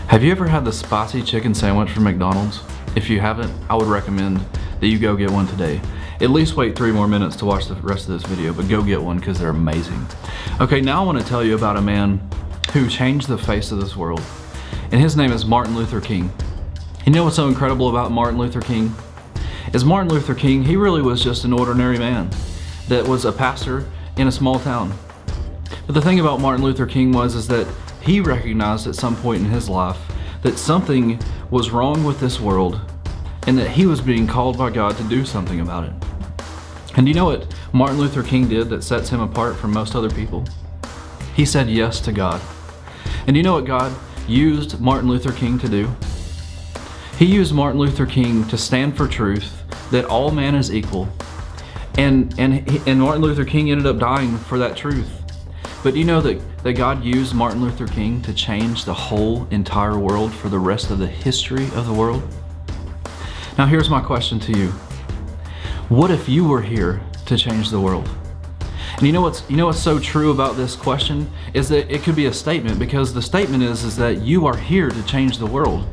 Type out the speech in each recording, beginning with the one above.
Have you ever had the spicy chicken sandwich from McDonald's? If you haven't, I would recommend that you go get one today. At least wait 3 more minutes to watch the rest of this video, but go get one because they're amazing. Okay, now I want to tell you about a man who changed the face of this world. And his name is Martin Luther King. You know what's so incredible about Martin Luther King? Is Martin Luther King, he really was just an ordinary man that was a pastor in a small town. But the thing about Martin Luther King is that he recognized at some point in his life that something was wrong with this world and that he was being called by God to do something about it. And you know what Martin Luther King did that sets him apart from most other people? He said yes to God. And you know what God used Martin Luther King to do? He used Martin Luther King to stand for truth, that all man is equal. And Martin Luther King ended up dying for that truth. But you know that God used Martin Luther King to change the whole entire world for the rest of the history of the world? Now here's my question to you. What if you were here to change the world? And you know what's so true about this question is that it could be a statement, because the statement is that you are here to change the world.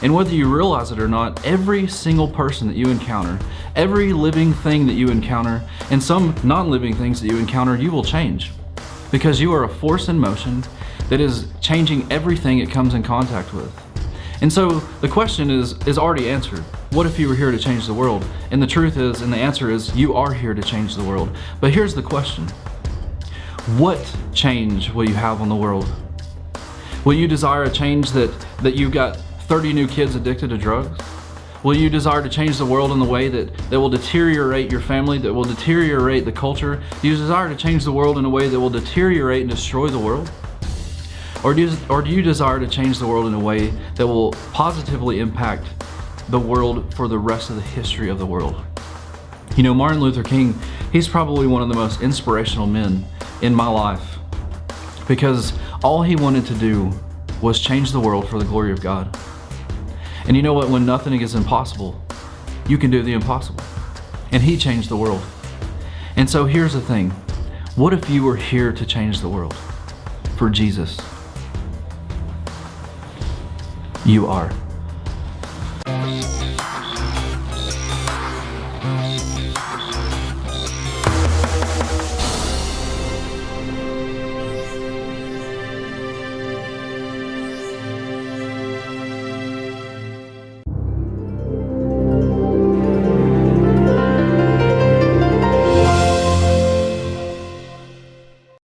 And whether you realize it or not, every single person that you encounter, every living thing that you encounter, and some non-living things that you encounter, you will change. Because you are a force in motion that is changing everything it comes in contact with. And so the question is already answered. What if you were here to change the world? And the truth is, and the answer is, you are here to change the world. But here's the question. What change will you have on the world? Will you desire a change that you've got 30 new kids addicted to drugs? Will you desire to change the world in the way that will deteriorate your family, that will deteriorate the culture? Do you desire to change the world in a way that will deteriorate and destroy the world? Or do you desire to change the world in a way that will positively impact the world for the rest of the history of the world? You know, Martin Luther King, he's probably one of the most inspirational men in my life, because all he wanted to do was change the world for the glory of God. And you know what? When nothing is impossible, you can do the impossible. And he changed the world. And so here's the thing. What if you were here to change the world for Jesus? You are.